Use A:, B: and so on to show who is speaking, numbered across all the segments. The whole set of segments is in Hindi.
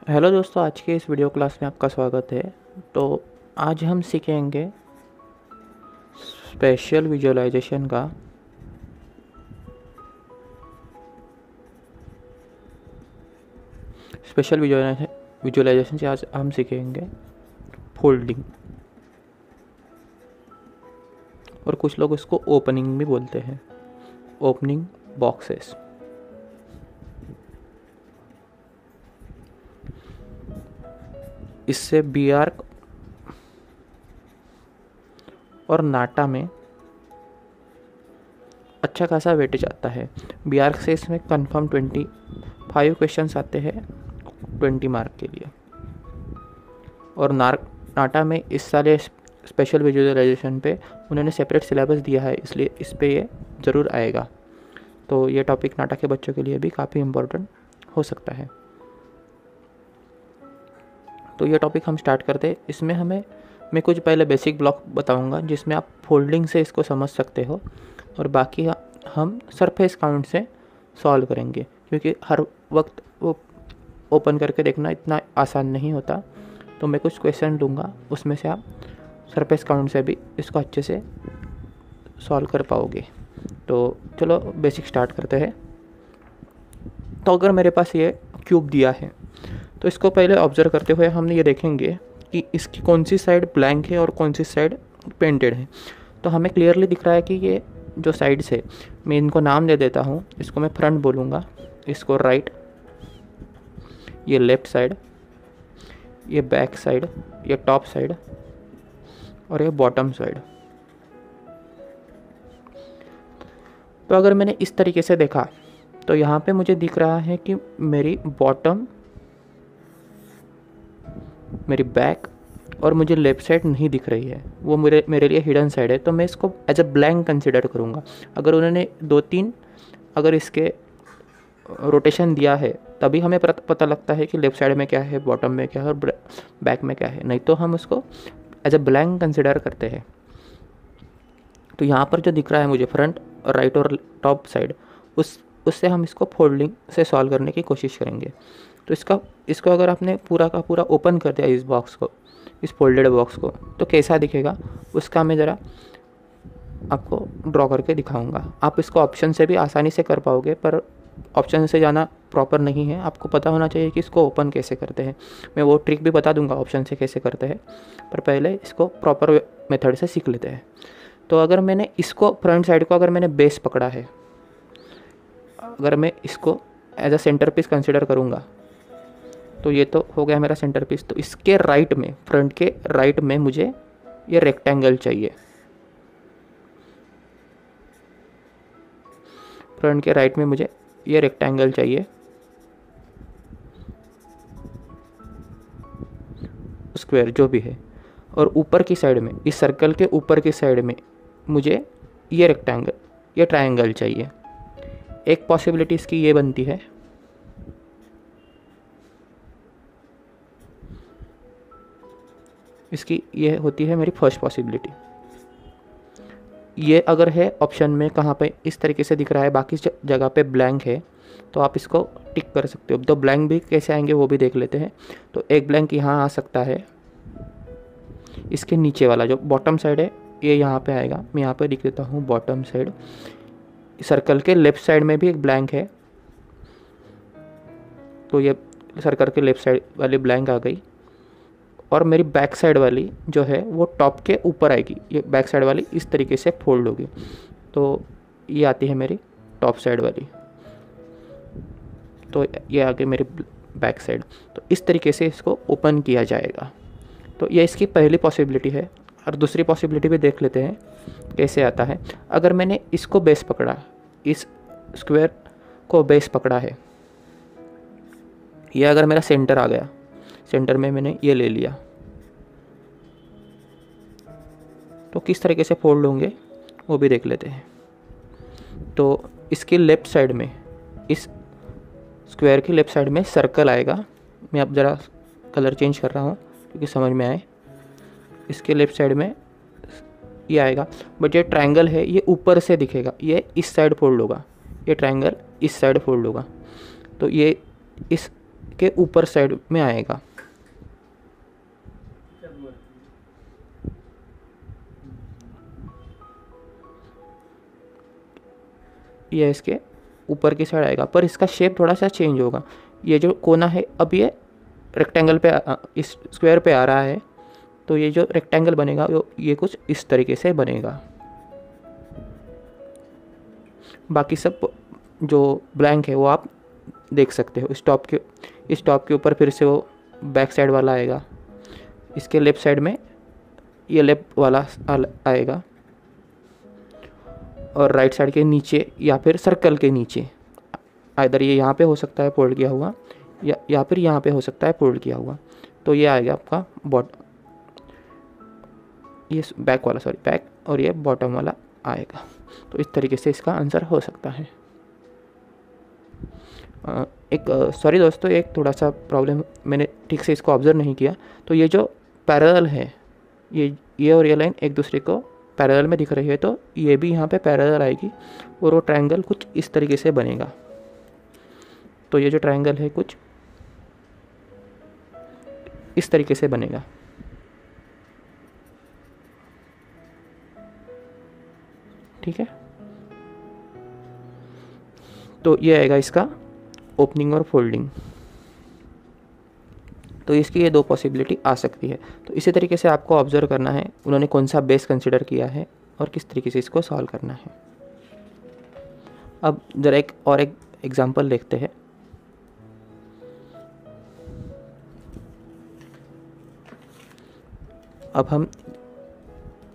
A: हेलो दोस्तों, आज के इस वीडियो क्लास में आपका स्वागत है। तो आज हम सीखेंगे स्पेशल विजुअलाइजेशन का स्पेशल विजुअलाइजेशन से आज हम सीखेंगे फोल्डिंग, और कुछ लोग इसको ओपनिंग भी बोलते हैं, ओपनिंग बॉक्सेस। इससे बीआर और नाटा में अच्छा खासा वेटेज आता है। बीआर से इसमें कंफर्म 25 क्वेश्चंस आते हैं 20 मार्क के लिए, और नाटा में इस साल स्पेशल विजुअलाइजेशन पे उन्होंने सेपरेट सिलेबस दिया है, इसलिए इस पे ये ज़रूर आएगा। तो ये टॉपिक नाटा के बच्चों के लिए भी काफ़ी इम्पोर्टेंट हो सकता है। तो ये टॉपिक हम स्टार्ट करते हैं। इसमें मैं कुछ पहले बेसिक ब्लॉक बताऊंगा जिसमें आप फोल्डिंग से इसको समझ सकते हो, और बाकी हम सरफेस काउंट से सॉल्व करेंगे, क्योंकि हर वक्त वो ओपन करके देखना इतना आसान नहीं होता। तो मैं कुछ क्वेश्चन दूंगा, उसमें से आप सरफेस काउंट से भी इसको अच्छे से सॉल्व कर पाओगे। तो चलो बेसिक स्टार्ट करते हैं। तो अगर मेरे पास ये क्यूब दिया है, तो इसको पहले ऑब्जर्व करते हुए हमने ये देखेंगे कि इसकी कौन सी साइड ब्लैंक है और कौन सी साइड पेंटेड है। तो हमें क्लियरली दिख रहा है कि ये जो साइड्स है, मैं इनको नाम दे देता हूँ। इसको मैं फ्रंट बोलूँगा, इसको राइट, ये लेफ़्ट साइड, ये बैक साइड, ये टॉप साइड, और ये बॉटम साइड। तो अगर मैंने इस तरीके से देखा, तो यहाँ पे मुझे दिख रहा है कि मेरी बॉटम, मेरी बैक और मुझे लेफ़्ट साइड नहीं दिख रही है, वो मेरे लिए हिडन साइड है। तो मैं इसको एज अ ब्लैंक कंसिडर करूँगा। अगर उन्होंने 2-3 अगर इसके रोटेशन दिया है, तभी हमें पता लगता है कि लेफ़्ट साइड में क्या है, बॉटम में क्या है और बैक में क्या है, नहीं तो हम उसको एज अ ब्लैंक कंसिडर करते हैं। तो यहाँ पर जो दिख रहा है मुझे फ्रंट और राइट और टॉप साइड, उससे हम इसको फोल्डिंग से सॉल्व करने की कोशिश करेंगे। तो इसको अगर आपने पूरा का पूरा ओपन कर दिया, इस बॉक्स को, इस फोल्डेड बॉक्स को, तो कैसा दिखेगा उसका मैं ज़रा आपको ड्रॉ करके दिखाऊंगा। आप इसको ऑप्शन से भी आसानी से कर पाओगे, पर ऑप्शन से जाना प्रॉपर नहीं है। आपको पता होना चाहिए कि इसको ओपन कैसे करते हैं। मैं वो ट्रिक भी बता दूंगा ऑप्शन से कैसे करते हैं, पर पहले इसको प्रॉपर मेथड से सीख लेते हैं। तो अगर मैंने इसको फ्रंट साइड को अगर मैंने बेस पकड़ा है, अगर मैं इसको as a centre piece consider करूँगा, तो ये तो हो गया मेरा सेंटर पीस। तो इसके राइट में, फ्रंट के राइट में मुझे ये रेक्टेंगल चाहिए। फ्रंट के राइट में मुझे ये रेक्टेंगल चाहिए, स्क्वायर जो भी है। और ऊपर की साइड में, इस सर्कल के ऊपर की साइड में मुझे ये रेक्टेंगल, ये ट्रायंगल चाहिए। एक पॉसिबिलिटी इसकी ये बनती है, इसकी ये होती है मेरी फर्स्ट पॉसिबिलिटी। ये अगर है ऑप्शन में कहाँ पे इस तरीके से दिख रहा है, बाकी जगह पे ब्लैंक है, तो आप इसको टिक कर सकते हो। तो ब्लैंक भी कैसे आएंगे वो भी देख लेते हैं। तो एक ब्लैंक यहाँ आ सकता है, इसके नीचे वाला जो बॉटम साइड है ये यहाँ पे आएगा। मैं यहाँ पे लिख देता हूँ बॉटम साइड। सर्कल के लेफ़्ट साइड में भी एक ब्लैंक है, तो ये सर्कल के लेफ़्ट साइड वाली ब्लैंक आ गई। और मेरी बैक साइड वाली जो है वो टॉप के ऊपर आएगी। ये बैक साइड वाली इस तरीके से फोल्ड होगी, तो ये आती है मेरी टॉप साइड वाली। तो ये आ गई मेरी बैक साइड। तो इस तरीके से इसको ओपन किया जाएगा। तो ये इसकी पहली पॉसिबिलिटी है। और दूसरी पॉसिबिलिटी भी देख लेते हैं कैसे आता है। अगर मैंने इसको बेस पकड़ा, इस स्क्वायर को बेस पकड़ा है, ये अगर मेरा सेंटर आ गया, सेंटर में मैंने ये ले लिया, तो किस तरीके से फोल्ड होंगे वो भी देख लेते हैं। तो इसके लेफ़्ट साइड में, इस स्क्वायर की लेफ़्ट साइड में सर्कल आएगा। मैं अब ज़रा कलर चेंज कर रहा हूँ क्योंकि समझ में आए। इसके लेफ़्ट साइड में ये आएगा, बट ये ट्रायंगल है ये ऊपर से दिखेगा, ये इस साइड फोल्ड होगा, ये ट्रायंगल इस साइड फोल्ड होगा। तो ये इस के ऊपर साइड में आएगा। ये इसके ऊपर की साइड आएगा, पर इसका शेप थोड़ा सा चेंज होगा। ये जो कोना है अब ये रेक्टेंगल पे इस स्क्वायर पे आ रहा है, तो ये जो रेक्टेंगल बनेगा ये कुछ इस तरीके से बनेगा। बाकी सब जो ब्लैंक है वो आप देख सकते हो। इस टॉप के ऊपर फिर से वो बैक साइड वाला आएगा, इसके लेफ़्ट साइड में ये लेफ्ट वाला आएगा, और राइट साइड के नीचे या फिर सर्कल के नीचे इधर ये यहाँ पे हो सकता है फोल्ड किया हुआ, या फिर यहाँ पे हो सकता है फोल्ड किया हुआ। तो ये आएगा आपका ये बैक और ये बॉटम वाला आएगा। तो इस तरीके से इसका आंसर हो सकता है। सॉरी दोस्तों, एक थोड़ा सा प्रॉब्लम, मैंने ठीक से इसको ऑब्जर्व नहीं किया। तो ये जो पैरेलल है, ये और ये लाइन एक दूसरे को पैरेलल में दिख रही है, तो ये भी यहाँ पे पैरेलल आएगी और वो ट्रायंगल कुछ इस तरीके से बनेगा। तो ये जो ट्रायंगल है कुछ इस तरीके से बनेगा। ठीक है, तो ये आएगा इसका ओपनिंग और फोल्डिंग। तो इसकी ये दो पॉसिबिलिटी आ सकती है। तो इसी तरीके से आपको ऑब्जर्व करना है उन्होंने कौन सा बेस कंसिडर किया है और किस तरीके से इसको सॉल्व करना है। अब ज़रा एक एग्जांपल देखते हैं। अब हम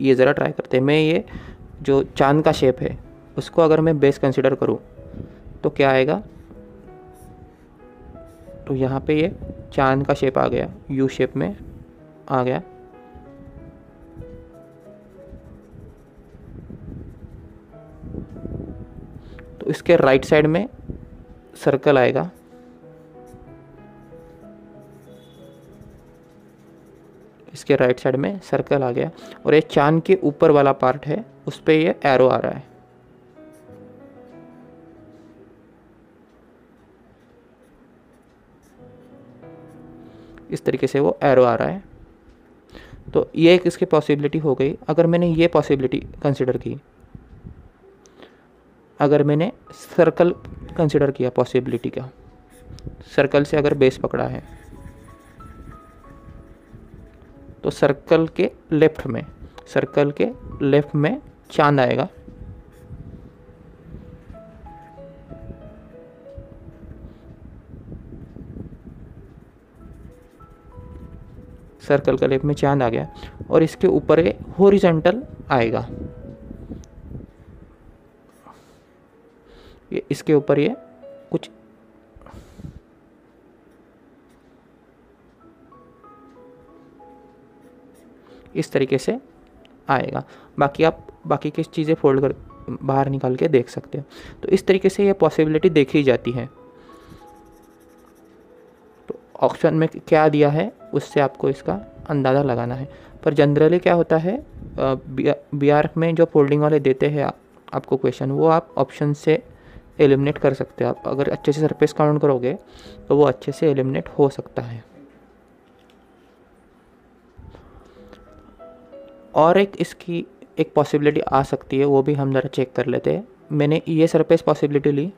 A: ये ज़रा ट्राई करते हैं। मैं ये जो चांद का शेप है उसको अगर मैं बेस कंसिडर करूँ तो क्या आएगा। तो यहाँ पे ये चांद का शेप आ गया, यू शेप में आ गया। तो इसके राइट साइड में सर्कल आएगा, इसके राइट साइड में सर्कल आ गया, और ये चांद के ऊपर वाला पार्ट है उस पे ये एरो आ रहा है। इस तरीके से वो एरो आ रहा है। तो ये एक इसकी पॉसिबिलिटी हो गई। अगर मैंने ये पॉसिबिलिटी कंसिडर की, अगर मैंने सर्कल कंसिडर किया पॉसिबिलिटी का, सर्कल से अगर बेस पकड़ा है तो सर्कल के लेफ्ट में चांद आएगा। सर्कल का लेफ्ट में चांद आ गया, और इसके ऊपर ये हॉरिजॉन्टल आएगा। ये इसके ऊपर ये कुछ इस तरीके से आएगा। बाकी आप बाकी की चीज़ें फोल्ड कर बाहर निकाल के देख सकते हो। तो इस तरीके से ये पॉसिबिलिटी देखी जाती है। तो ऑप्शन में क्या दिया है उससे आपको इसका अंदाज़ा लगाना है। पर जनरली क्या होता है, BR में जो फोल्डिंग वाले देते हैं आपको क्वेश्चन, वो आप ऑप्शन से एलिमिनेट कर सकते हो। आप अगर अच्छे से सरफेस काउंट करोगे तो वो अच्छे से एलिमिनेट हो सकता है। और इसकी एक पॉसिबिलिटी आ सकती है, वो भी हम ज़रा चेक कर लेते हैं। मैंने ये सरफेस पॉसिबिलिटी ली,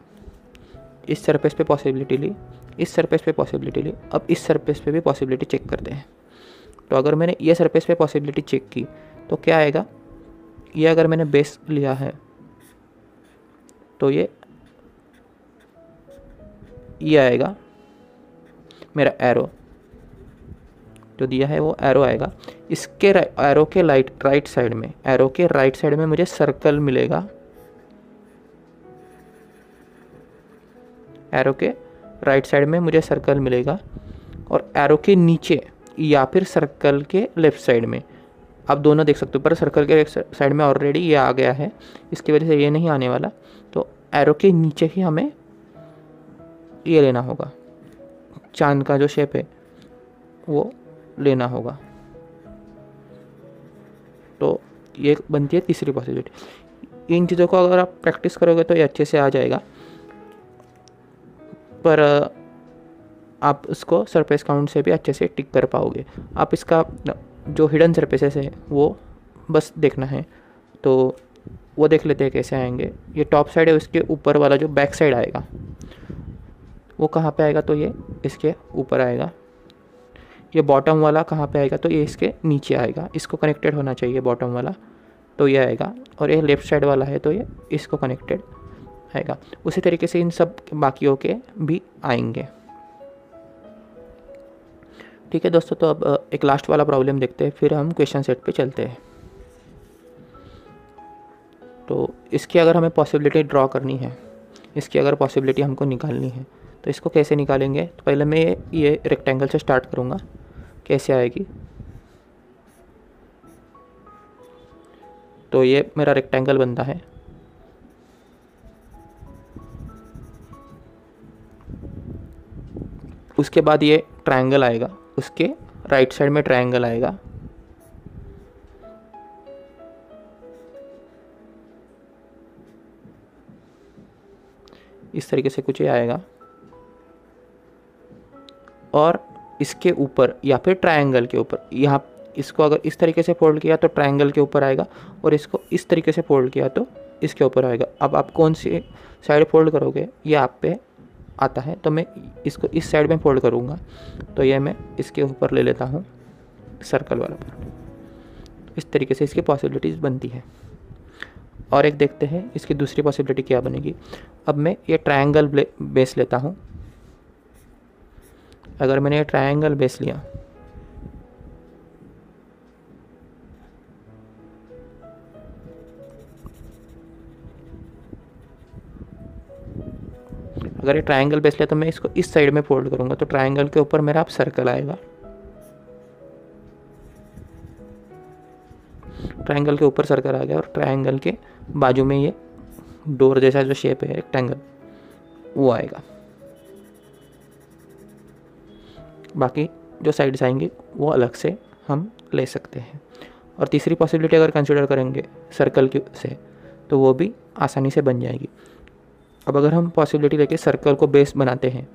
A: इस सरफेस पे पॉसिबिलिटी ली, इस सरफेस पे पॉसिबिलिटी ली। अब इस सरफेस पे भी पॉसिबिलिटी चेक करते हैं। तो अगर मैंने ये सरफेस पे पॉसिबिलिटी चेक की तो क्या आएगा, ये अगर मैंने बेस लिया है तो ये आएगा मेरा एरो जो दिया है, वो एरो आएगा। इसके एरो के राइट साइड में मुझे सर्कल मिलेगा। एरो के राइट साइड में मुझे सर्कल मिलेगा, और एरो के नीचे या फिर सर्कल के लेफ्ट साइड में, आप दोनों देख सकते हो। पर सर्कल के साइड में ऑलरेडी ये आ गया है, इसकी वजह से ये नहीं आने वाला। तो एरो के नीचे ही हमें ये लेना होगा, चांद का जो शेप है वो लेना होगा। तो ये बनती है तीसरी पॉसिबिलिटी। इन चीज़ों को अगर आप प्रैक्टिस करोगे तो ये अच्छे से आ जाएगा। पर आप उसको सरफेस काउंट से भी अच्छे से टिक कर पाओगे। आप इसका जो हिडन सरफेसेस है वो बस देखना है, तो वो देख लेते हैं कैसे आएंगे। ये टॉप साइड है, उसके ऊपर वाला जो बैक साइड आएगा वो कहाँ पे आएगा, तो ये इसके ऊपर आएगा। ये बॉटम वाला कहाँ पे आएगा, तो ये इसके नीचे आएगा। इसको कनेक्टेड होना चाहिए बॉटम वाला, तो ये आएगा। और ये लेफ़्ट साइड वाला है तो ये इसको कनेक्टेड आएगा। उसी तरीके से इन सब बाकियों के भी आएंगे। ठीक है दोस्तों, तो अब एक लास्ट वाला प्रॉब्लम देखते हैं, फिर हम क्वेश्चन सेट पे चलते हैं। तो इसकी अगर हमें पॉसिबिलिटी ड्रॉ करनी है, इसकी अगर पॉसिबिलिटी हमको निकालनी है, तो इसको कैसे निकालेंगे। तो पहले मैं ये रेक्टेंगल से स्टार्ट करूँगा, कैसे आएगी। तो ये मेरा रेक्टेंगल बनता है। उसके बाद ये ट्रायंगल आएगा, उसके राइट साइड में ट्रायंगल आएगा। इस तरीके से कुछ ये आएगा। और इसके ऊपर या फिर ट्रायंगल के ऊपर, यहाँ इसको अगर इस तरीके से फोल्ड किया तो ट्रायंगल के ऊपर आएगा, और इसको इस तरीके से फोल्ड किया तो इसके ऊपर आएगा। अब आप कौन सी साइड फोल्ड करोगे ये आप पे आता है। तो मैं इसको इस साइड में फोल्ड करूँगा, तो ये मैं इसके ऊपर ले लेता हूँ सर्कल वाला पार्ट। इस तरीके से इसकी पॉसिबिलिटीज़ बनती है। और एक देखते हैं इसकी दूसरी पॉसिबिलिटी क्या बनेगी। अब मैं ये ट्रायंगल बेस लेता हूँ। अगर मैंने ये ट्रायंगल बेस लिया, अगर ये ट्रायंगल बेस लिया तो मैं इसको इस साइड में फोल्ड करूँगा, तो ट्रायंगल के ऊपर मेरा अब सर्कल आएगा। ट्रायंगल के ऊपर सर्कल आ गया, और ट्रायंगल के बाजू में ये डोर जैसा जो शेप है रेक्टेंगल वो आएगा। बाकी जो साइड्स आएंगी वो अलग से हम ले सकते हैं। और तीसरी पॉसिबिलिटी अगर कंसिडर करेंगे सर्कल की से, तो वो भी आसानी से बन जाएगी। अब अगर हम पॉसिबिलिटी लेके सर्कल को बेस बनाते हैं,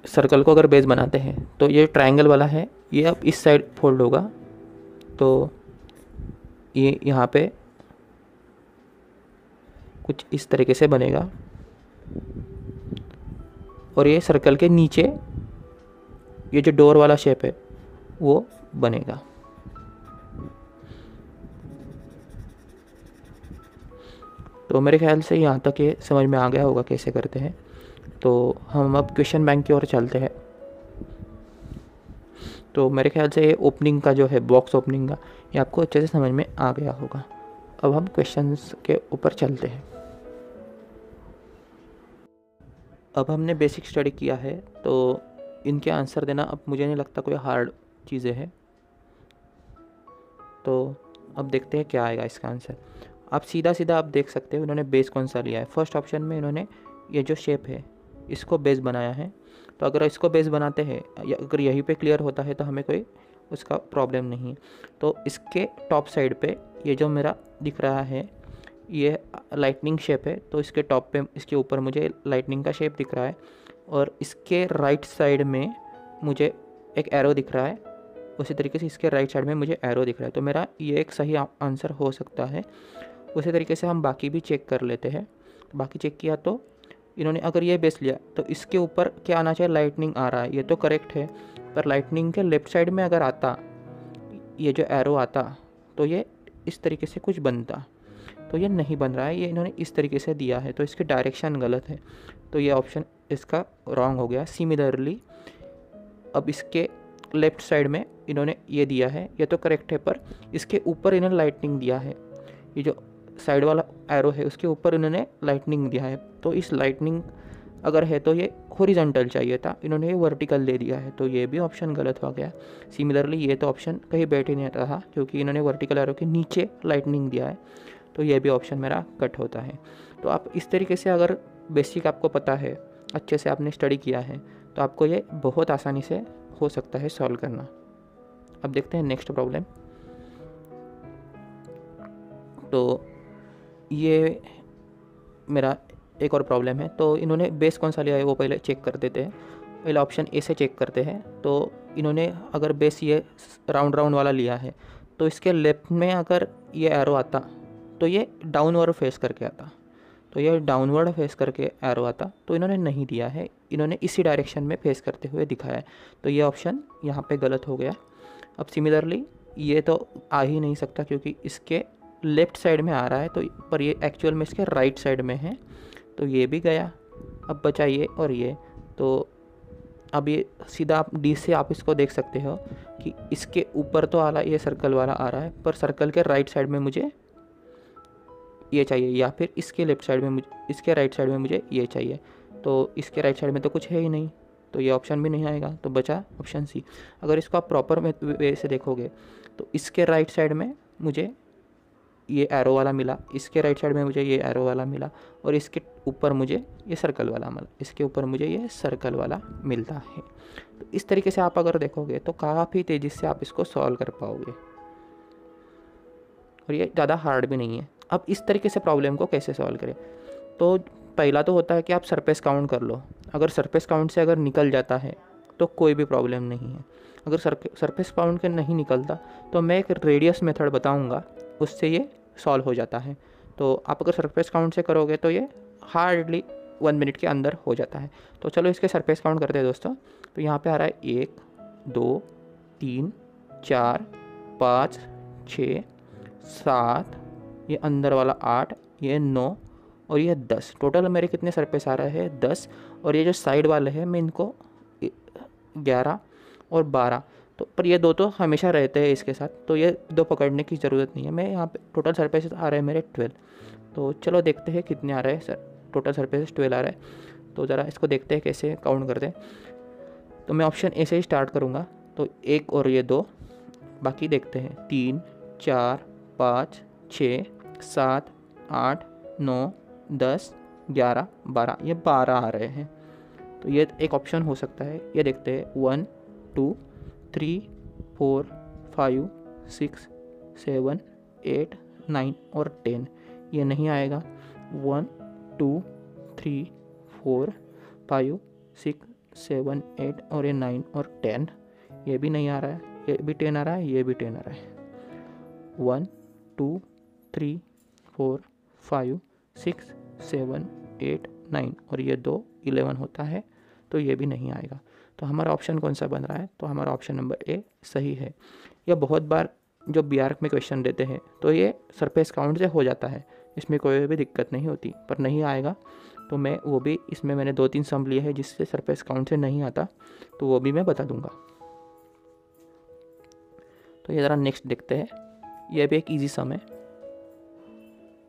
A: सर्कल को अगर बेस बनाते हैं तो ये ट्रायंगल वाला है, ये अब इस साइड फोल्ड होगा, तो ये यहाँ पे कुछ इस तरीके से बनेगा। और ये सर्कल के नीचे ये जो डोर वाला शेप है वो बनेगा। तो मेरे ख्याल से यहाँ तक ये समझ में आ गया होगा कैसे करते हैं। तो हम अब क्वेश्चन बैंक की ओर चलते हैं। तो मेरे ख्याल से ये ओपनिंग का जो है, बॉक्स ओपनिंग का, ये आपको अच्छे से समझ में आ गया होगा। अब हम क्वेश्चंस के ऊपर चलते हैं। अब हमने बेसिक स्टडी किया है, तो इनके आंसर देना अब मुझे नहीं लगता कोई हार्ड चीज़ें हैं। तो अब देखते हैं क्या आएगा इसका आंसर। आप सीधा सीधा आप देख सकते हो इन्होंने बेस कौन सा लिया है। फर्स्ट ऑप्शन में इन्होंने ये जो शेप है इसको बेस बनाया है। तो अगर इसको बेस बनाते हैं, या अगर यहीं पे क्लियर होता है तो हमें कोई उसका प्रॉब्लम नहीं। तो इसके टॉप साइड पे ये जो मेरा दिख रहा है ये लाइटनिंग शेप है, तो इसके टॉप पे, इसके ऊपर मुझे लाइटनिंग का शेप दिख रहा है। और इसके राइट साइड में मुझे एक एरो दिख रहा है, उसी तरीके से इसके राइट साइड में मुझे एरो दिख रहा है। तो मेरा ये एक सही आंसर हो सकता है। उसी तरीके से हम बाकी भी चेक कर लेते हैं। बाकी चेक किया तो इन्होंने अगर ये बेस लिया तो इसके ऊपर क्या आना चाहिए, लाइटनिंग आ रहा है, ये तो करेक्ट है। पर लाइटनिंग के लेफ़्ट साइड में अगर आता, ये जो एरो आता, तो ये इस तरीके से कुछ बनता। तो ये नहीं बन रहा है, ये इन्होंने इस तरीके से दिया है, तो इसकी डायरेक्शन गलत है। तो ये ऑप्शन इसका रॉन्ग हो गया। सिमिलरली अब इसके लेफ़्ट साइड में इन्होंने ये दिया है, ये तो करेक्ट है, पर इसके ऊपर इन्होंने लाइटनिंग दिया है। ये जो साइड वाला एरो है उसके ऊपर इन्होंने लाइटनिंग दिया है। तो इस लाइटनिंग अगर है तो ये हॉरिजॉन्टल चाहिए था, इन्होंने ये वर्टिकल दे दिया है, तो ये भी ऑप्शन गलत हो गया। सिमिलरली ये तो ऑप्शन कहीं बैठ ही नहीं रहा, क्योंकि इन्होंने वर्टिकल एरो के नीचे लाइटनिंग दिया है, तो ये भी ऑप्शन मेरा कट होता है। तो आप इस तरीके से अगर बेसिक आपको पता है, अच्छे से आपने स्टडी किया है, तो आपको ये बहुत आसानी से हो सकता है सॉल्व करना। अब देखते हैं नेक्स्ट प्रॉब्लम। तो ये मेरा एक और प्रॉब्लम है। तो इन्होंने बेस कौन सा लिया है वो पहले चेक कर देते हैं। पहले ऑप्शन ए से चेक करते हैं। तो इन्होंने अगर बेस ये राउंड राउंड वाला लिया है तो इसके लेफ्ट में अगर ये एरो आता तो ये डाउनवर्ड फेस करके आता, तो ये डाउनवर्ड फेस करके एरो आता, तो इन्होंने नहीं दिया है, इन्होंने इसी डायरेक्शन में फेस करते हुए दिखाया है। तो ये ऑप्शन यहाँ पे गलत हो गया। अब सिमिलरली ये तो आ ही नहीं सकता क्योंकि इसके लेफ़्ट साइड में आ रहा है, तो पर ये एक्चुअल में इसके राइट साइड में है, तो ये भी गया। अब बचा ये और ये। तो अब ये सीधा आप डी से आप इसको देख सकते हो कि इसके ऊपर तो आ रहा है, ये सर्कल वाला आ रहा है, पर सर्कल के राइट साइड में मुझे ये चाहिए, या फिर इसके लेफ्ट साइड में मुझे, इसके राइट साइड में मुझे ये चाहिए। तो इसके राइट साइड में तो कुछ है ही नहीं, तो ये ऑप्शन भी नहीं आएगा। तो बचा ऑप्शन सी। अगर इसको आप प्रॉपर वे से देखोगे तो इसके राइट साइड में मुझे ये एरो वाला मिला, इसके राइट साइड में मुझे ये एरो वाला मिला, और इसके ऊपर मुझे ये सर्कल वाला मिला, इसके ऊपर मुझे ये सर्कल वाला मिलता है। तो इस तरीके से आप अगर देखोगे तो काफ़ी तेज़ी से आप इसको सॉल्व कर पाओगे, और ये ज़्यादा हार्ड भी नहीं है। अब इस तरीके से प्रॉब्लम को कैसे सॉल्व करें? तो पहला तो होता है कि आप सरफेस काउंट कर लो। अगर सरफेस काउंट से अगर निकल जाता है तो कोई भी प्रॉब्लम नहीं है। अगर सरफेस काउंट के नहीं निकलता तो मैं एक रेडियस मेथड बताऊंगा, उससे ये सॉल्व हो जाता है। तो आप अगर सरफेस काउंट से करोगे तो ये हार्डली 1 मिनट के अंदर हो जाता है। तो चलो इसके सरफेस काउंट करते हैं दोस्तों। तो यहाँ पे आ रहा है 1 2 3 4 5 6 7, ये अंदर वाला 8, ये 9 और ये 10। टोटल मेरे कितने सरफेस आ रहे हैं? 10। और ये जो साइड वाले हैं मैं इनको 11 और 12, तो पर ये दो तो हमेशा रहते हैं इसके साथ, तो ये दो पकड़ने की ज़रूरत नहीं है। मैं यहाँ पे टोटल सरफेस आ रहे हैं मेरे 12। तो चलो देखते हैं कितने आ रहे हैं सर। टोटल सरफेस 12 आ रहा है। तो ज़रा इसको देखते हैं कैसे काउंट करते हैं। तो मैं ऑप्शन ए से ही स्टार्ट करूँगा। तो 1 और ये 2, बाकी देखते हैं 3 4 5 6 7 8 9 10 11 12, ये 12 आ रहे हैं। तो ये एक ऑप्शन हो सकता है। ये देखते हैं 1 2 3 4 5 6 7 8 9 और 10, ये नहीं आएगा। 1 2 3 4 5 6 7 8 और ये 9 और 10, ये भी नहीं आ रहा है। ये भी 10 आ रहा है, ये भी 10 आ रहा है। 1 2 3 4 5 6 7 8 9 और ये 2 11 होता है, तो ये भी नहीं आएगा। तो हमारा ऑप्शन कौन सा बन रहा है? तो हमारा ऑप्शन नंबर ए सही है। यह बहुत बार जो BARC में क्वेश्चन देते हैं तो ये सरफेस काउंट से हो जाता है, इसमें कोई भी दिक्कत नहीं होती, पर नहीं आएगा तो मैं वो भी, इसमें मैंने 2-3 सम लिए हैं जिससे सरफेस काउंट से नहीं आता, तो वो भी मैं बता दूंगा। तो ये ज़रा नेक्स्ट देखते हैं। यह भी एक ईजी सम है।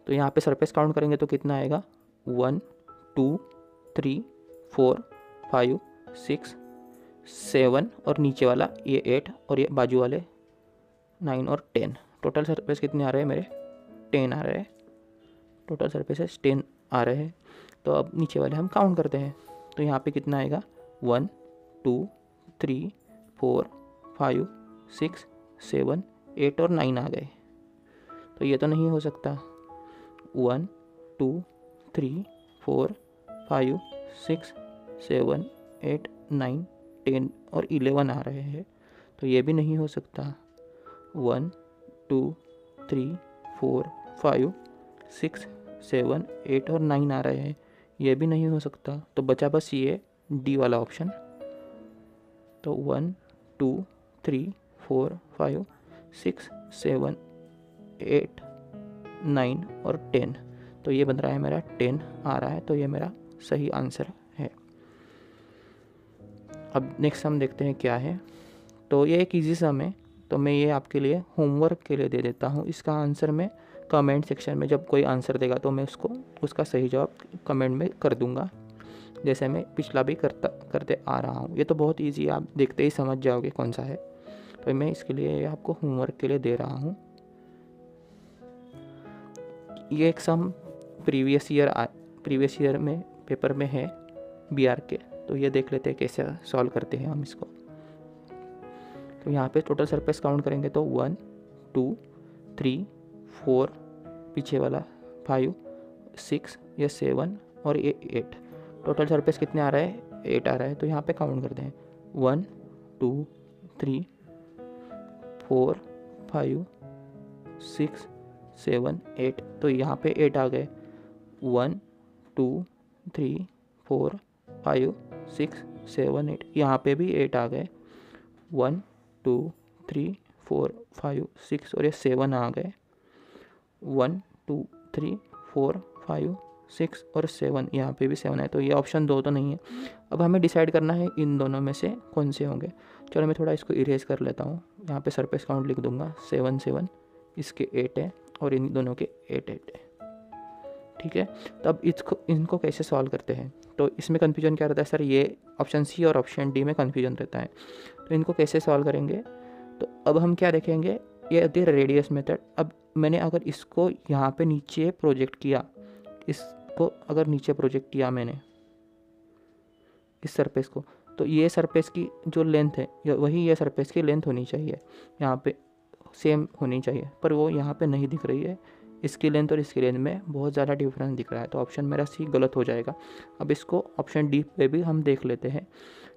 A: तो यहाँ पे सरफेस काउंट करेंगे तो कितना आएगा? 1 2 3 4 5 6 7 और नीचे वाला ये 8 और ये बाजू वाले 9 और 10। टोटल सरफेस कितने आ रहे हैं मेरे? 10 आ रहे हैं। टोटल सरफेसेस 10 आ रहे हैं। तो अब नीचे वाले हम काउंट करते हैं। तो यहाँ पे कितना आएगा? 1 2 3 4 5 6 7 8 और 9 आ गए। तो ये तो नहीं हो सकता। 1 2 3 4 5 6 7 8 9 10 और 11 आ रहे हैं, तो ये भी नहीं हो सकता। 1 2 3 4 5 6 7 8 और 9 आ रहे हैं, ये भी नहीं हो सकता। तो बचा बस ये डी वाला ऑप्शन। तो 1 2 3 4 5 6 7 8 9 और 10, तो ये बन रहा है मेरा 10 आ रहा है, तो ये मेरा सही आंसर है। अब नेक्स्ट सम देखते हैं क्या है। तो ये एक इजी सम है, तो मैं ये आपके लिए होमवर्क के लिए दे देता हूँ। इसका आंसर मैं कमेंट सेक्शन में जब कोई आंसर देगा तो मैं उसका सही जवाब कमेंट में कर दूँगा, जैसे मैं पिछला भी करते आ रहा हूँ। ये तो बहुत ईजी है, आप देखते ही समझ जाओगे कौन सा है। तो मैं इसके लिए आपको होमवर्क के लिए दे रहा हूँ। ये एक सम प्रीवियस ईयर में पेपर में है BARC के, तो ये देख लेते हैं कैसे सॉल्व करते हैं हम इसको। तो यहाँ पे टोटल सरफेस काउंट करेंगे तो 1 2 3 4, पीछे वाला 5 6 या 7 और ये 8, टोटल सरफेस कितने आ रहे हैं, 8 आ रहा है। तो यहाँ पे काउंट करते हैं 1 2 3 4 5 6 7 8। तो यहाँ पे 8 आ गए, 1 2 3 4 5 6 7 8। यहाँ पे भी 8 आ गए, 1 2 3 4 5 6 और ये 7 आ गए, 1 2 3 4 5 6 और 7, यहाँ पे भी 7 है। तो ये ऑप्शन 2 तो नहीं है। अब हमें डिसाइड करना है इन दोनों में से कौन से होंगे। चलो मैं थोड़ा इसको इरेज कर लेता हूँ, यहाँ पे सरफेस काउंट लिख दूंगा 7 7, इसके 8 है और इन दोनों के 8 8 है। ठीक है, तब इनको कैसे सॉल्व करते हैं। तो इसमें कन्फ्यूजन क्या रहता है सर, ये ऑप्शन सी और ऑप्शन डी में कन्फ्यूजन रहता है। तो इनको कैसे सॉल्व करेंगे, तो अब हम क्या देखेंगे, ये होती है रेडियस मेथड। अब मैंने अगर इसको यहाँ पे नीचे प्रोजेक्ट किया, इसको अगर नीचे प्रोजेक्ट किया मैंने इस सरफेस को, तो ये सरफेस की जो लेंथ है वही ये सरफेस की लेंथ होनी चाहिए, यहाँ पे सेम होनी चाहिए, पर वो यहाँ पे नहीं दिख रही है। इसकी लेंथ और इसकी लेंथ में बहुत ज़्यादा डिफरेंस दिख रहा है, तो ऑप्शन मेरा सी गलत हो जाएगा। अब इसको ऑप्शन डी पे भी हम देख लेते हैं।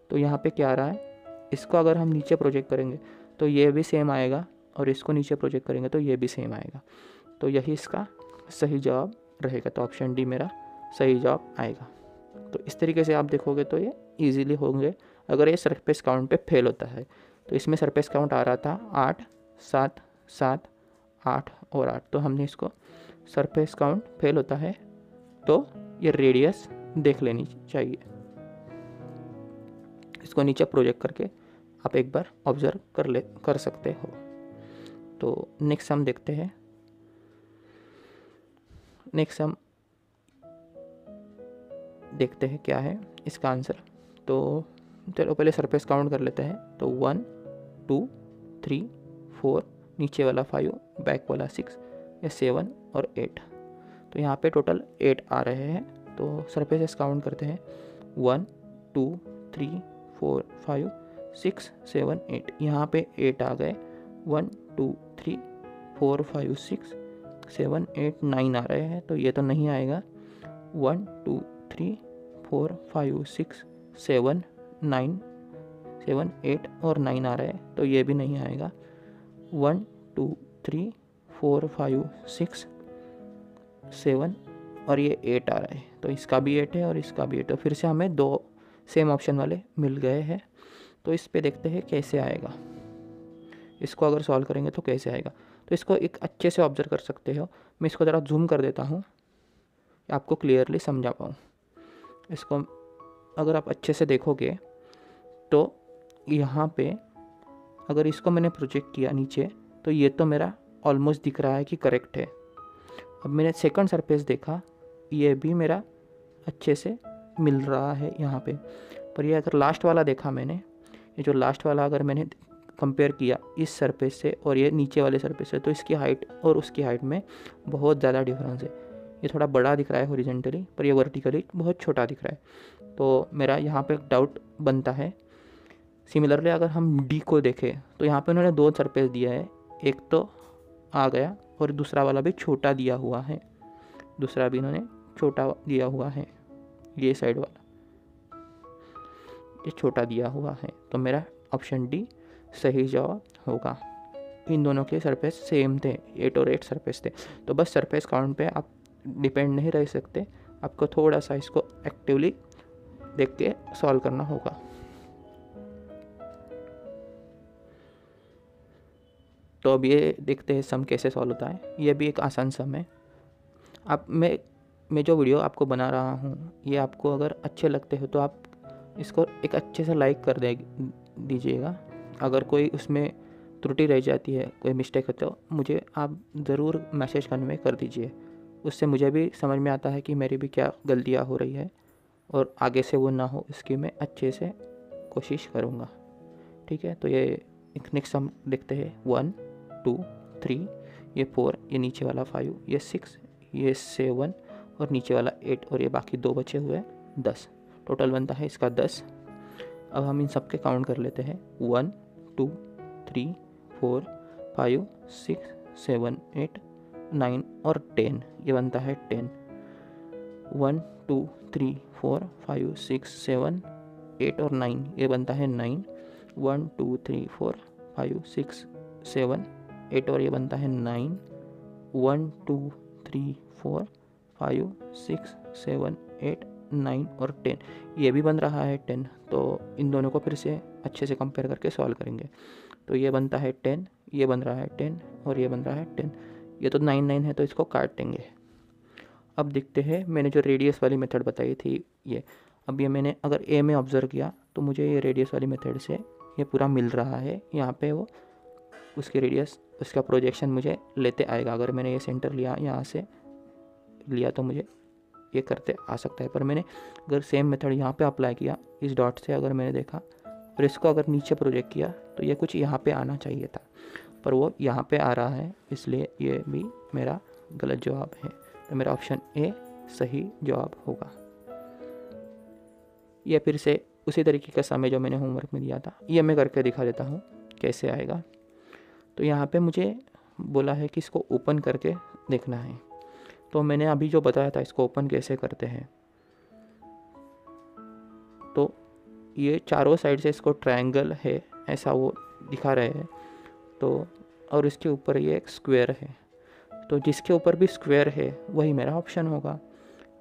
A: तो यहाँ पे क्या आ रहा है, इसको अगर हम नीचे प्रोजेक्ट करेंगे तो ये भी सेम आएगा, और इसको नीचे प्रोजेक्ट करेंगे तो ये भी सेम आएगा। तो यही इसका सही जवाब रहेगा। तो ऑप्शन डी मेरा सही जवाब आएगा। तो इस तरीके से आप देखोगे तो ये ईजीली होंगे। अगर ये सरफेस काउंट पे फेल होता है, तो इसमें सरफेस काउंट आ रहा था 8 7 7 8 और 8, तो हमने इसको सरफेस काउंट फेल होता है तो ये रेडियस देख लेनी चाहिए। इसको नीचे प्रोजेक्ट करके आप एक बार ऑब्जर्व कर सकते हो। तो नेक्स्ट हम देखते हैं, क्या है इसका आंसर। तो चलो पहले सरफेस काउंट कर लेते हैं। तो 1 2 3 4, नीचे वाला 5, बैक वाला 6, या 7 और 8। तो यहाँ पे टोटल 8 आ रहे हैं। तो सरफेसेस काउंट करते हैं 1 2 3 4 5 6 7 8। यहाँ पे 8 आ गए, 1 2 3 4 5 6 7 8 9 आ रहे हैं। तो ये तो नहीं आएगा, 1 2 3 4 5 6 7 9 7 8 और 9 आ रहे हैं। तो ये भी नहीं आएगा, 1 2 3 4 5 6 7 और ये 8 आ रहा है। तो इसका भी 8 है और इसका भी 8 है। फिर से हमें 2 सेम ऑप्शन वाले मिल गए हैं। तो इस पे देखते हैं कैसे आएगा, इसको अगर सॉल्व करेंगे तो कैसे आएगा। तो इसको एक अच्छे से ऑब्जर्व कर सकते हो। मैं इसको ज़रा जूम कर देता हूँ, आपको क्लियरली समझा पाऊँ। इसको अगर आप अच्छे से देखोगे तो यहाँ पे अगर इसको मैंने प्रोजेक्ट किया नीचे, तो ये तो मेरा ऑलमोस्ट दिख रहा है कि करेक्ट है। अब मैंने सेकंड सरफेस देखा, ये भी मेरा अच्छे से मिल रहा है यहाँ पे। पर ये अगर लास्ट वाला देखा मैंने, ये जो लास्ट वाला अगर मैंने कंपेयर किया इस सरफेस से और ये नीचे वाले सरफेस से, तो इसकी हाइट और उसकी हाइट में बहुत ज़्यादा डिफरेंस है। ये थोड़ा बड़ा दिख रहा है हॉरिजॉन्टली, पर ये वर्टिकली बहुत छोटा दिख रहा है। तो मेरा यहाँ पे डाउट बनता है। सिमिलरली अगर हम डी को देखें, तो यहाँ पे उन्होंने 2 सरफेस दिया है, एक तो आ गया और दूसरा वाला भी छोटा दिया हुआ है, दूसरा भी इन्होंने छोटा दिया हुआ है, ये साइड वाला ये छोटा दिया हुआ है। तो मेरा ऑप्शन डी सही जवाब होगा। इन दोनों के सरफेस सेम थे, 8 और 8 सरफेस थे। तो बस सरफेस काउंट पे आप डिपेंड नहीं रह सकते, आपको थोड़ा सा इसको एक्टिवली देख के सॉल्व करना होगा। तो अब ये देखते हैं सम कैसे सॉल्व होता है। ये भी एक आसान सम है। अब मैं जो वीडियो आपको बना रहा हूँ, ये आपको अगर अच्छे लगते हो तो आप इसको एक अच्छे से लाइक कर दीजिएगा। अगर कोई उसमें त्रुटि रह जाती है, कोई मिस्टेक है, तो मुझे आप ज़रूर मैसेज कन्वे कर दीजिए। उससे मुझे भी समझ में आता है कि मेरी भी क्या गलतियाँ हो रही है, और आगे से वो ना हो इसकी मैं अच्छे से कोशिश करूँगा। ठीक है, तो ये एक नेक्स्ट हम देखते हैं। 1 2 3, ये 4, ये नीचे वाला 5, ये 6, ये 7 और नीचे वाला 8, और ये बाकी 2 बचे हुए 10। टोटल बनता है इसका 10। अब हम इन सब के काउंट कर लेते हैं। 1 2 3 4 5 6 7 8 9 और 10, ये बनता है 10। 1 2 3 4 5 6 7 8 और 9, ये बनता है 9। 1 2 3 4 5 6 7 8 और ये बनता है 9। 1 2 3 4 5 6 7 8 9 और 10, ये भी बन रहा है 10। तो इन दोनों को फिर से अच्छे से कंपेयर करके सॉल्व करेंगे। तो ये बनता है 10, ये बन रहा है 10 और ये बन रहा है 10। ये तो 9 9 है तो इसको काट देंगे। अब देखते हैं, मैंने जो रेडियस वाली मेथड बताई थी ये, अब ये मैंने अगर ए में ऑब्ज़र्व किया तो मुझे ये रेडियस वाली मेथड से ये पूरा मिल रहा है। यहाँ पे वो उसकी रेडियस, उसका प्रोजेक्शन मुझे लेते आएगा। अगर मैंने ये सेंटर लिया, यहाँ से लिया, तो मुझे ये करते आ सकता है। पर मैंने अगर सेम मेथड यहाँ पे अप्लाई किया, इस डॉट से अगर मैंने देखा और इसको अगर नीचे प्रोजेक्ट किया तो ये कुछ यहाँ पे आना चाहिए था, पर वो यहाँ पे आ रहा है, इसलिए ये भी मेरा गलत जवाब है। तो मेरा ऑप्शन ए सही जवाब होगा। ये फिर से उसी तरीके का सम है जो मैंने होमवर्क में दिया था, ये मैं करके दिखा देता हूँ कैसे आएगा। तो यहाँ पे मुझे बोला है कि इसको ओपन करके देखना है। तो मैंने अभी जो बताया था इसको ओपन कैसे करते हैं, तो ये चारों साइड से इसको ट्रायंगल है ऐसा वो दिखा रहे हैं। तो और इसके ऊपर ये एक स्क्वायर है, तो जिसके ऊपर भी स्क्वायर है वही मेरा ऑप्शन होगा।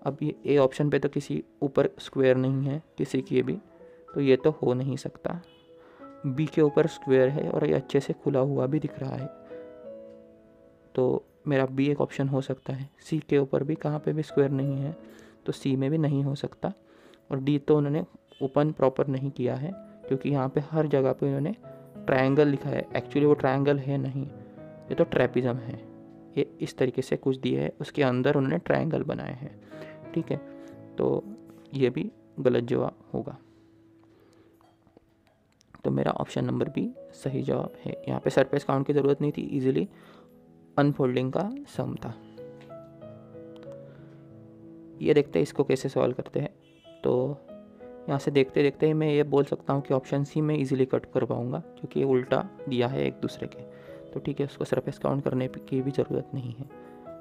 A: अब ये ए ऑप्शन पे तो किसी ऊपर स्क्वायर नहीं है किसी की भी, तो ये तो हो नहीं सकता। बी के ऊपर स्क्वायर है और ये अच्छे से खुला हुआ भी दिख रहा है, तो मेरा बी एक ऑप्शन हो सकता है। सी के ऊपर भी कहाँ पे भी स्क्वायर नहीं है, तो सी में भी नहीं हो सकता। और डी तो उन्होंने ओपन प्रॉपर नहीं किया है, क्योंकि यहाँ पे हर जगह पे उन्होंने ट्रायंगल लिखा है। एक्चुअली वो ट्रायंगल है नहीं, ये तो ट्रेपिज्म है। ये इस तरीके से कुछ दिए है, उसके अंदर उन्होंने ट्रायंगल बनाए हैं। ठीक है, तो ये भी गलत जवाब होगा। तो मेरा ऑप्शन नंबर बी सही जवाब है। यहाँ पे सरफेस काउंट की ज़रूरत नहीं थी, इजीली अनफोल्डिंग का सम था। ये देखते हैं इसको कैसे सॉल्व करते हैं। तो यहाँ से देखते देखते ही मैं ये बोल सकता हूँ कि ऑप्शन सी में इजीली कट कर पाऊँगा, क्योंकि ये उल्टा दिया है एक दूसरे के। तो ठीक है, उसको सरफेस काउंट करने की भी ज़रूरत नहीं है।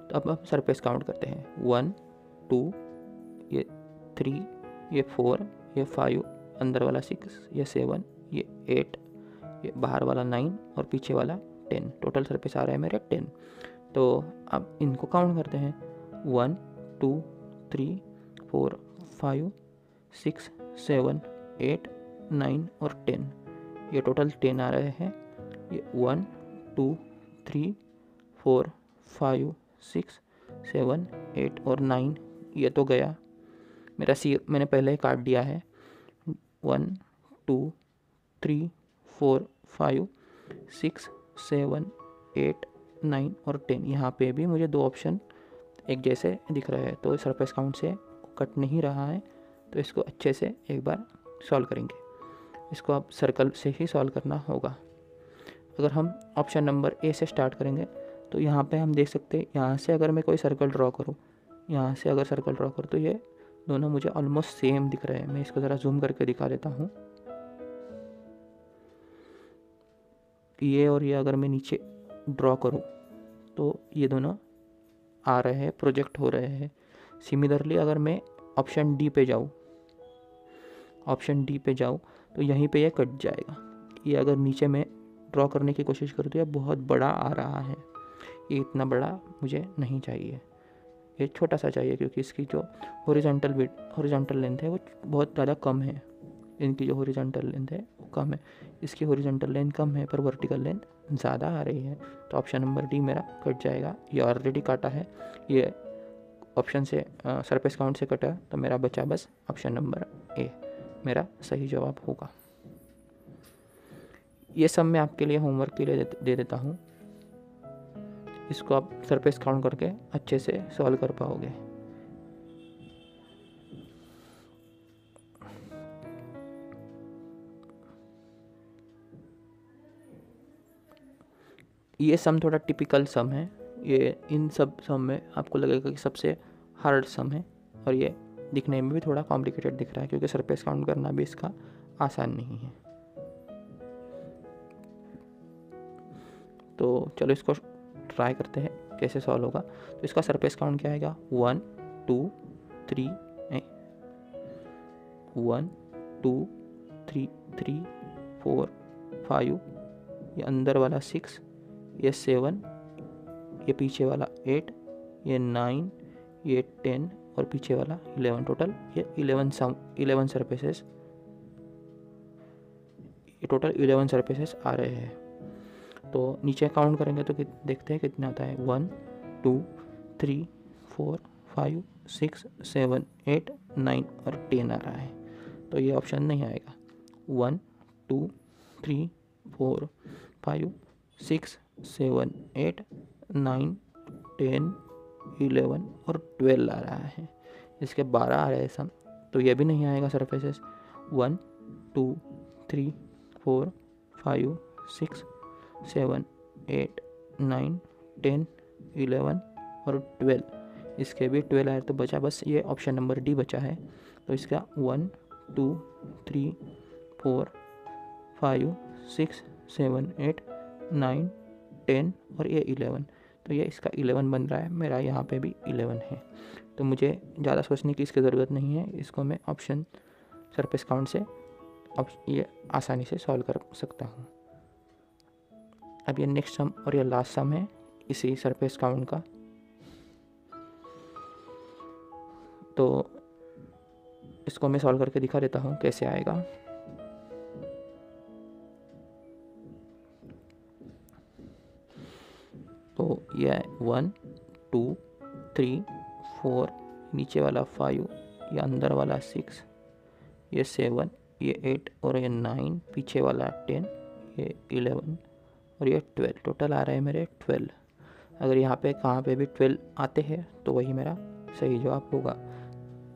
A: तो अब हम सरफेस काउंट करते हैं। 1 2, ये 3, ये 4, ये 5, अंदर वाला 6, ये 7, ये 8, ये बाहर वाला 9 और पीछे वाला 10। टोटल सरफेस आ रहा है मेरे 10। तो अब इनको काउंट करते हैं। 1 2 3 4 5 6 7 8 9 और 10, ये टोटल 10 आ रहे हैं। ये 1 2 3 4 5 6 7 8 और 9, ये तो गया मेरा। सी मैंने पहले ही काट दिया है। 1 2 3 4 5 6 7 8 9 और 10, यहाँ पे भी मुझे दो ऑप्शन एक जैसे दिख रहे हैं, तो सरफेस काउंट से कट नहीं रहा है। तो इसको अच्छे से एक बार सॉल्व करेंगे। इसको अब सर्कल से ही सॉल्व करना होगा। अगर हम ऑप्शन नंबर ए से स्टार्ट करेंगे तो यहाँ पे हम देख सकते हैं, यहाँ से अगर मैं कोई सर्कल ड्रॉ करूँ, यहाँ से अगर सर्कल ड्रॉ करूँ, तो ये दोनों मुझे ऑलमोस्ट सेम दिख रहे हैं। मैं इसको ज़रा जूम करके दिखा देता हूँ। ये और ये अगर मैं नीचे ड्रॉ करूँ तो ये दोनों आ रहे हैं, प्रोजेक्ट हो रहे हैं। सिमिलरली अगर मैं ऑप्शन डी पे जाऊँ, तो यहीं पे ये कट जाएगा। ये अगर नीचे में ड्रॉ करने की कोशिश करूँ तो ये बहुत बड़ा आ रहा है। ये इतना बड़ा मुझे नहीं चाहिए, ये छोटा सा चाहिए, क्योंकि इसकी जो हॉरिजॉन्टल लेंथ है वो बहुत ज़्यादा कम है। इनकी जो हॉरिजॉन्टल लेंथ है वो कम है, इसकी हॉरिजॉन्टल लेंथ कम है पर वर्टिकल लेंथ ज़्यादा आ रही है। तो ऑप्शन नंबर डी मेरा कट जाएगा। ये ऑलरेडी काटा है, ये ऑप्शन से सरफेस काउंट से कटा, तो मेरा बचा बस ऑप्शन नंबर ए मेरा सही जवाब होगा। ये सब मैं आपके लिए होमवर्क के लिए दे देता हूँ। इसको आप सरफेस काउंट करके अच्छे से सॉल्व कर पाओगे। ये सम थोड़ा टिपिकल सम है। ये इन सब सम में आपको लगेगा कि सबसे हार्ड सम है, और ये दिखने में भी थोड़ा कॉम्प्लिकेटेड दिख रहा है, क्योंकि सरफेस काउंट करना भी इसका आसान नहीं है। तो चलो इसको ट्राई करते हैं कैसे सॉल्व होगा। तो इसका सरफेस काउंट क्या आएगा? 1 2 3 1 2 3 3 4 5, ये अंदर वाला 6, ये 7, ये पीछे वाला 8, ये 9, ये 10 और पीछे वाला 11। टोटल ये 11 सरफेसेस, ये टोटल 11 सरफेसेस आ रहे हैं। तो नीचे काउंट करेंगे तो देखते हैं कितना आता है। 1 2 3 4 5 6 7 8 9 और 10 आ रहा है, तो ये ऑप्शन नहीं आएगा। 1 2 3 4 5 6 7 8 9 10 11 और 12 आ रहा है। इसके 12 आ रहे हैं सम, तो ये भी नहीं आएगा सरफेसेस। 1 2 3 4 5 6 7 8 9 10 11 और 12, इसके भी 12 आए, तो बचा बस ये ऑप्शन नंबर डी बचा है। तो इसका 1 2 3 4 5 6 7 8 9 10 और ये 11, तो ये इसका 11 बन रहा है। मेरा यहाँ पे भी 11 है, तो मुझे ज़्यादा सोचने की इसकी ज़रूरत नहीं है। इसको मैं ऑप्शन सरफेस काउंट से ये आसानी से सॉल्व कर सकता हूँ। अब ये नेक्स्ट सम और ये लास्ट सम है इसी सरफेस काउंट का। तो इसको मैं सॉल्व करके दिखा देता हूँ कैसे आएगा। तो ये 1 2 3 4, नीचे वाला 5, ये अंदर वाला 6, ये 7, ये 8 और ये 9, पीछे वाला 10, ये 11 और ये 12। टोटल आ रहे हैं मेरे 12। अगर यहाँ पे कहाँ पे भी 12 आते हैं तो वही मेरा सही जवाब होगा।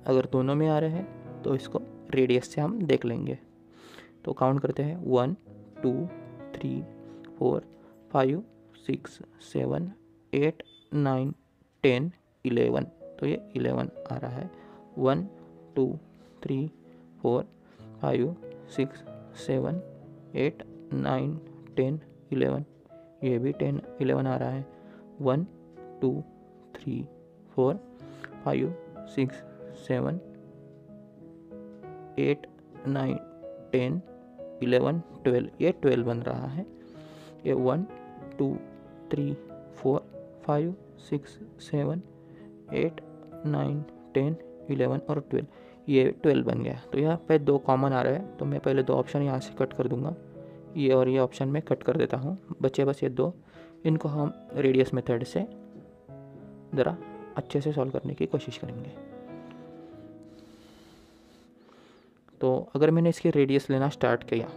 A: अगर दोनों में आ रहे हैं तो इसको रेडियस से हम देख लेंगे। तो काउंट करते हैं 1 2 3 4 5 6 7 8 9 10 11, तो ये 11 आ रहा है। 1 2 3 4 5 6 7 8 9 10 11, ये भी 10 11 आ रहा है। 1 2 3 4 5 6 7 8 9 10 11 12, ये 12 बन रहा है। ये 1 2 3 4 5 6 7 8 9 10 11 और 12, ये 12 बन गया। तो यहाँ पे 2 कॉमन आ रहे हैं, तो मैं पहले 2 ऑप्शन यहाँ से कट कर दूंगा। ये और ये ऑप्शन में कट कर देता हूँ, बचे बस ये 2। इनको हम रेडियस मेथड से ज़रा अच्छे से सॉल्व करने की कोशिश करेंगे। तो अगर मैंने इसकी रेडियस लेना स्टार्ट किया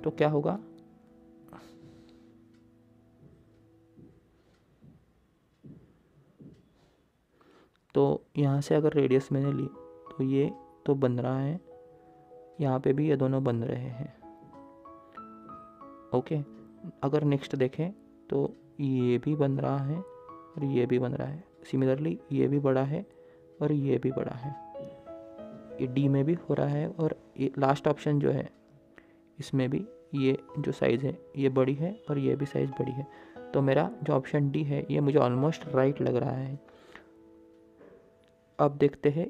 A: तो क्या होगा। तो यहाँ से अगर रेडियस मैंने ली तो ये तो बन रहा है, यहाँ पे भी ये दोनों बन रहे हैं। ओके, अगर नेक्स्ट देखें तो ये भी बन रहा है और ये भी बन रहा है। सिमिलरली ये भी बड़ा है और ये भी बड़ा है, ये डी में भी हो रहा है। और ये लास्ट ऑप्शन जो है इसमें भी ये जो साइज़ है ये बड़ी है और ये भी साइज़ बड़ी है। तो मेरा जो ऑप्शन डी है ये मुझे ऑलमोस्ट राइट लग रहा है। अब देखते हैं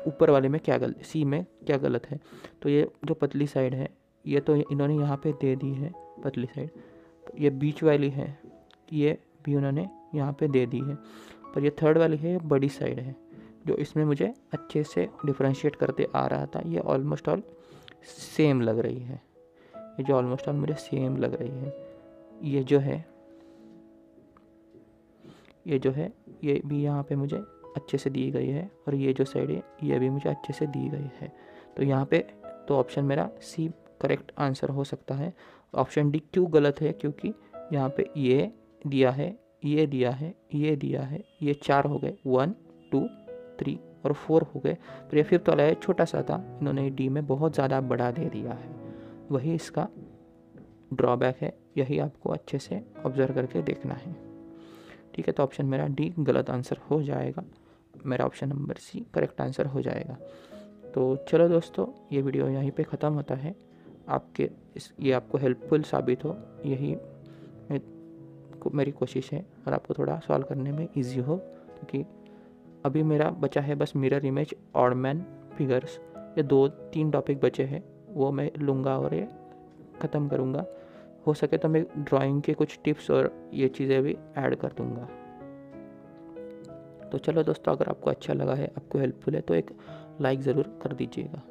A: ऊपर वाले में क्या गलत, सी में क्या गलत है। तो ये जो पतली साइड है ये तो इन्होंने यहाँ पे दे दी है पतली साइड, ये बीच वाली है ये भी उन्होंने यहाँ पे दे दी है, पर ये थर्ड वाली है ये बड़ी साइड है जो इसमें मुझे अच्छे से डिफरेंशिएट करते आ रहा था। ये ऑलमोस्ट ऑल सेम लग रही है, ये जो ऑलमोस्ट ऑल मुझे सेम लग रही है। ये जो है ये भी यहाँ पे मुझे अच्छे से दी गई है और ये जो साइड है ये भी मुझे अच्छे से दी गई है। तो यहाँ पे तो ऑप्शन मेरा सी करेक्ट आंसर हो सकता है। ऑप्शन डी क्यों गलत है, क्योंकि यहाँ पे ये दिया है, ये दिया है, ये दिया है, ये 4 हो गए, 1 2 3 और 4 हो गए। पर ये 5th वाला है छोटा सा था, इन्होंने डी में बहुत ज़्यादा बड़ा दे दिया है, वही इसका ड्रॉबैक है। यही आपको अच्छे से ऑब्जर्व करके देखना है। ठीक है, तो ऑप्शन मेरा डी गलत आंसर हो जाएगा, मेरा option number C correct answer हो जाएगा। तो चलो दोस्तों, ये वीडियो यहीं पे ख़त्म होता है। ये आपको हेल्पफुल साबित हो, यही मेरी कोशिश है, और आपको थोड़ा सॉल्व करने में इजी हो, क्योंकि अभी मेरा बचा है बस mirror image, odd man, figures. ये 2-3 टॉपिक बचे हैं, वो मैं लूँगा और ये ख़त्म करूँगा। हो सके तो मैं ड्राइंग के कुछ टिप्स और ये चीज़ें भी ऐड कर दूँगा। तो चलो दोस्तों, अगर आपको अच्छा लगा है, आपको हेल्पफुल है, तो एक लाइक ज़रूर कर दीजिएगा।